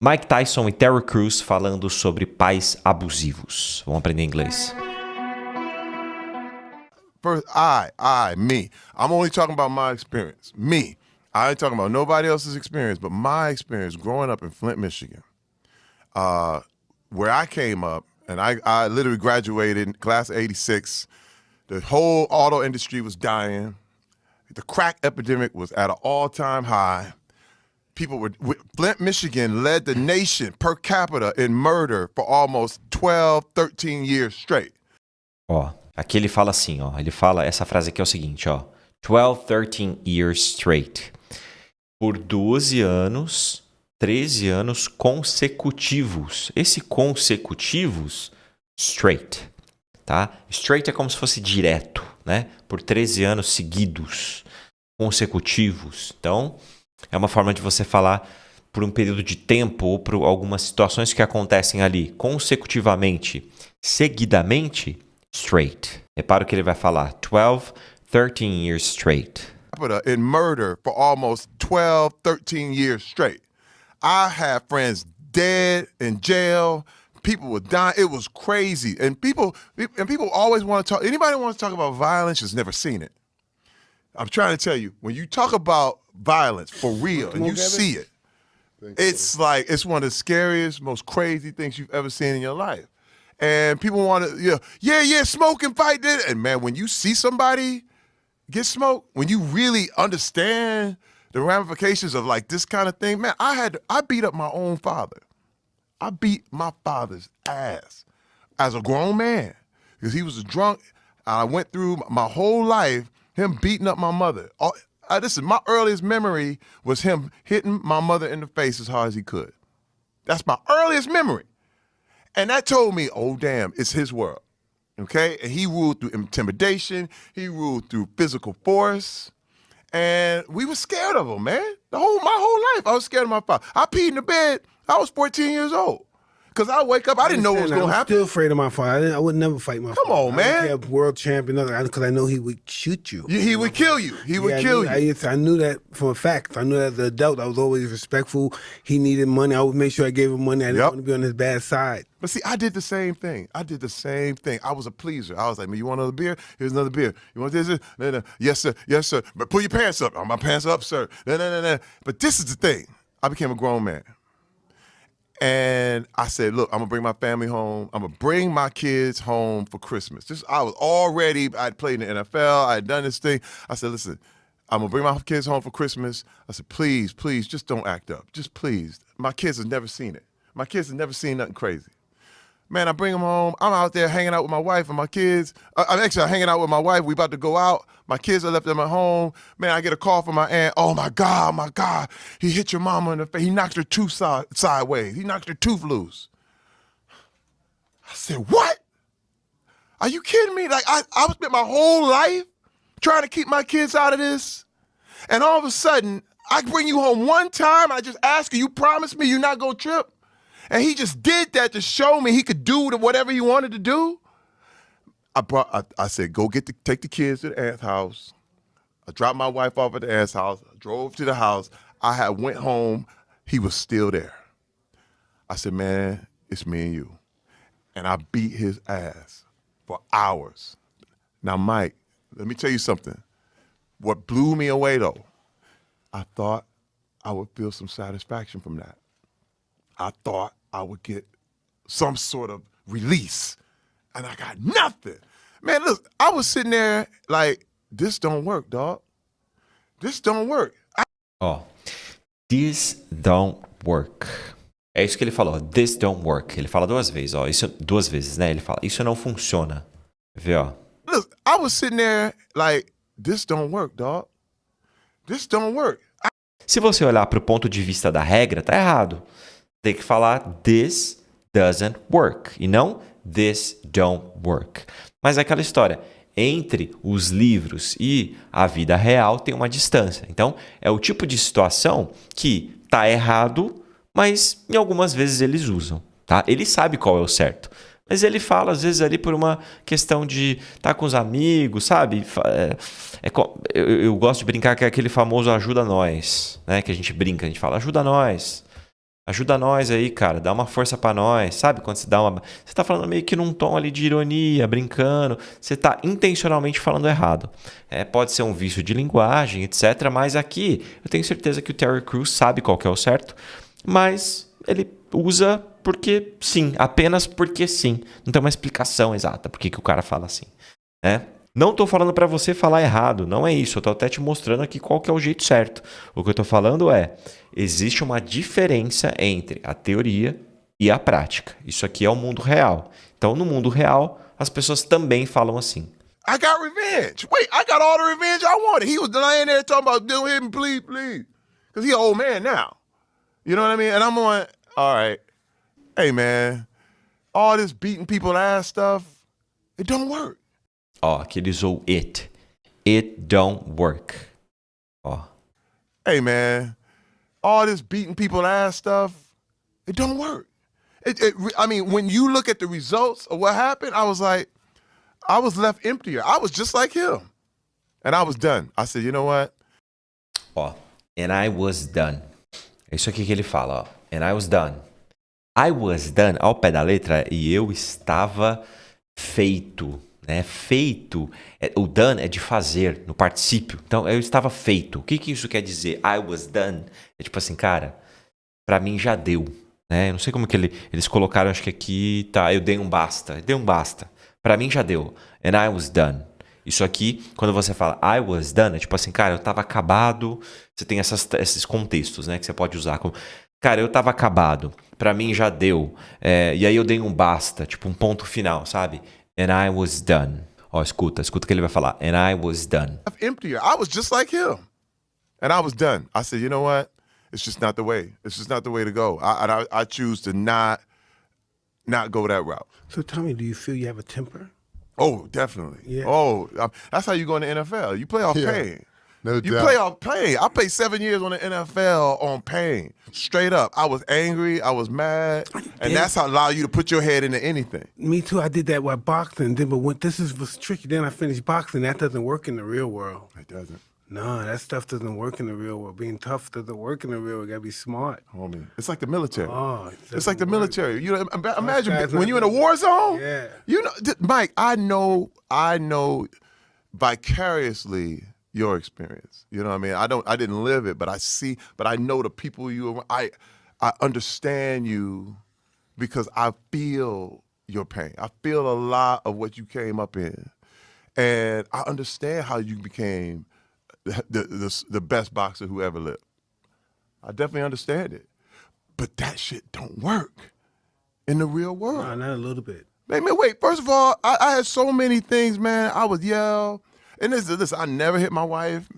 Mike Tyson e Terry Crews falando sobre pais abusivos. Vamos aprender inglês. First, me. I'm only talking about my experience. Me. I ain't talking about nobody else's experience, but my experience growing up in Flint, Michigan, where I came up, and I literally graduated in class of 86. The whole auto industry was dying. The crack epidemic was at an all-time high. Flint, Michigan led the nation per capita in murder for almost 12, 13 years straight. Ó, aqui ele fala assim, ó. Ele fala, essa frase aqui é o seguinte, ó. 12, 13 years straight. Por 12 anos, 13 anos consecutivos. Esse consecutivos, straight, tá? Straight é como se fosse direto, né? Por 13 anos seguidos, consecutivos. Então, é uma forma de você falar por um período de tempo ou por algumas situações que acontecem ali consecutivamente, seguidamente, straight. Repara o que ele vai falar. 12, 13 years straight. In murder for almost 12, 13 years straight. I had friends dead in jail. People were dying. It was crazy. And people always want to talk. Anybody wants to talk about violence has never seen it. I'm trying to tell you, when you talk about violence for real and you see it, it's like it's one of the scariest, most crazy things you've ever seen in your life. And people want to, smoke and fight. And man, when you see somebody get smoked, when you really understand the ramifications of like this kind of thing, man, I beat up my own father. I beat my father's ass as a grown man because he was a drunk. I went through my whole life him beating up my mother. Listen, my earliest memory was him hitting my mother in the face as hard as he could. That's my earliest memory. And that told me, oh, damn, it's his world. Okay? And he ruled through intimidation. He ruled through physical force. And we were scared of him, man. My whole life, I was scared of my father. I peed in the bed. I was 14 years old. Because I wake up, I didn't know what was going to happen. I'm still afraid of my father. I would never fight my father. Come on, man. I don't care, world champion, because I know he would shoot you. He would kill you. He would kill you. I knew that for a fact. I knew that as an adult, I was always respectful. He needed money. I would make sure I gave him money. I didn't want to be on his bad side. But see, I did the same thing. I was a pleaser. I was like, man, you want another beer? Here's another beer. You want this? No. Yes, sir. Yes, sir. But pull your pants up. My pants up, sir. No. But this is the thing. I became a grown man. And I said, look, I'm going to bring my family home. I'm going to bring my kids home for Christmas. I'd played in the NFL. I had done this thing. I said, listen, I'm going to bring my kids home for Christmas. I said, please, just don't act up. Just please. My kids have never seen it. My kids have never seen nothing crazy. Man, I bring them home. I'm out there hanging out with my wife and my kids. I'm hanging out with my wife. We about to go out. My kids are left them at home. Man, I get a call from my aunt. Oh, my God. He hit your mama in the face. He knocked her tooth sideways. He knocked her tooth loose. I said, what? Are you kidding me? Like, I spent my whole life trying to keep my kids out of this. And all of a sudden, I bring you home one time. I just ask you promise me you're not going to trip? And he just did that to show me he could do whatever he wanted to do. I said, take the kids to the aunt's house. I dropped my wife off at the aunt's house. I drove to the house. I went home. He was still there. I said, man, it's me and you. And I beat his ass for hours. Now, Mike, let me tell you something. What blew me away, though, I thought I would feel some satisfaction from that. I thought I would get some sort of release, and I got nothing. Man, look, I was sitting there like, this don't work, dog. This don't work. Ó, this don't work. É isso que ele falou, this don't work. Ele fala duas vezes, ó. Isso duas vezes, né? Ele fala, isso não funciona. Vê, ó. Look, I was sitting there like, this don't work, dog. This don't work. Se você olhar para o ponto de vista da regra, tá errado. Tem que falar this doesn't work e não this don't work. Mas é aquela história, entre os livros e a vida real tem uma distância. Então, é o tipo de situação que tá errado, mas em algumas vezes eles usam, tá? Ele sabe qual é o certo. Mas ele fala, às vezes, ali por uma questão de estar com os amigos, sabe? Eu gosto de brincar que é aquele famoso ajuda nós, né? Que a gente brinca, a gente fala ajuda nós. Ajuda nós aí, cara. Dá uma força pra nós. Sabe quando você dá uma... Você tá falando meio que num tom ali de ironia, brincando. Você tá intencionalmente falando errado. Pode ser um vício de linguagem, etc. Mas aqui, eu tenho certeza que o Terry Crews sabe qual que é o certo. Mas ele usa porque sim. Apenas porque sim. Não tem uma explicação exata por que o cara fala assim. Não tô falando para você falar errado, não é isso. Eu tô até te mostrando aqui qual que é o jeito certo. O que eu tô falando existe uma diferença entre a teoria e a prática. Isso aqui é o mundo real. Então, no mundo real, as pessoas também falam assim. I got revenge. Wait, I got all the revenge I wanted. He was lying there talking about, do him, please, please. Because he's an old man now. You know what I mean? And I'm going, all right, hey, man, all this beating people ass stuff, it don't work. Ó, aqui ele usou it. It don't work. Ó. Hey, man, all this beating people ass stuff, it don't work. I mean, when you look at the results of what happened, I was like, I was left emptier. I was just like him. And I was done. I said, you know what? Ó, and I was done. É isso aqui que ele fala, ó. And I was done. I was done, ao pé da letra, e eu estava feito. Feito, o done é de fazer, no particípio. Então, eu estava feito. O que isso quer dizer? I was done. É tipo assim, cara, pra mim já deu. Eu não sei como que eles colocaram, acho que aqui, tá, eu dei um basta. Dei um basta. Pra mim já deu. And I was done. Isso aqui, quando você fala I was done, é tipo assim, cara, eu tava acabado. Você tem esses contextos, que você pode usar como... Cara, eu tava acabado. Pra mim já deu. E aí eu dei um basta, tipo um ponto final, sabe? And I was done. Ó, escuta o que ele vai falar. And I was done. Emptier. I was just like him. And I was done. I said, you know what? It's just not the way. It's just not the way to go. I choose to not go that route. So tell me, do you feel you have a temper? Oh, definitely. Yeah. Oh, that's how you go in the NFL. You play off pain. No You doubt. play off pain. I played 7 years on the NFL on pain. Straight up. I was angry. I was mad. And that's how allow you to put your head into anything. Me too. I did that with boxing. Then, but when was tricky. Then I finished boxing. That doesn't work in the real world. It doesn't. No, that stuff doesn't work in the real world. Being tough doesn't work in the real world. You gotta be smart. Homie. It's like the military. Oh, It's like the doesn't military. You know, imagine guys when not you're in a war zone. Yeah. You know, Mike, I know vicariously your experience. You know what I mean? I didn't live it, but I know the people I understand you because I feel your pain. I feel a lot of what you came up in. And I understand how you became the best boxer who ever lived. I definitely understand it. But that shit don't work in the real world. No, not a little bit. Man, wait. First of all, I had so many things, man. I would yell. And listen, I never hit my wife.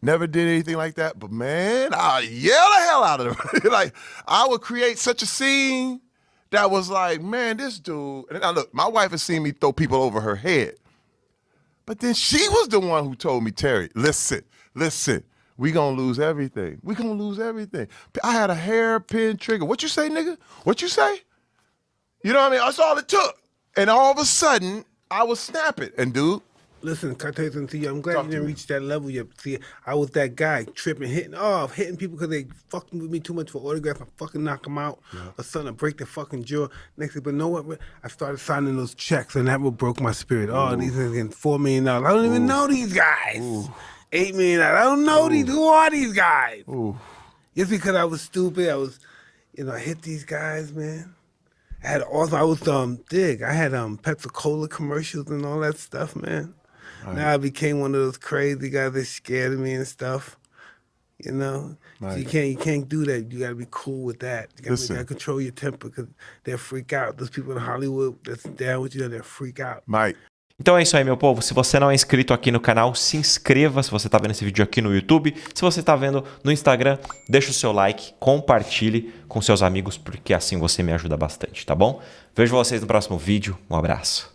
Never did anything like that. But, man, I yell the hell out of her. Like, I would create such a scene that was like, man, this dude. And now, look, my wife has seen me throw people over her head. But then she was the one who told me, Terry, listen, we gonna lose everything. We gonna lose everything. I had a hairpin trigger. What you say, nigga? What you say? You know what I mean? That's all it took. And all of a sudden, I was snapping. And dude, Listen, can I tell you something to you? I'm glad Talk you to didn't me. reach that level yet. See, I was that guy tripping, hitting people because they fucking with me too much for autographs. I fucking knock them out or something, break their fucking jaw. Next thing, but know what? I started signing those checks, and that what broke my spirit. Oh, these niggas getting $4 million. I don't even know these guys. $8 million. I don't know these. Who are these guys? Just because I was stupid, I hit these guys, man. I was Dig. I had Pepsi-Cola commercials and all that stuff, man. Right. Now I became one of those crazy guys that scared of me and stuff. You know, right. So you can't do that. You gotta be cool with that. You gotta control your temper because they'll freak out. Those people in Hollywood that's down with you, they'll freak out. Mike. Então é isso aí, meu povo. Se você não é inscrito aqui no canal, se inscreva. Se você está vendo esse vídeo aqui no YouTube, se você está vendo no Instagram, deixa o seu like, compartilhe com seus amigos, porque assim você me ajuda bastante, tá bom? Vejo vocês no próximo vídeo. Um abraço.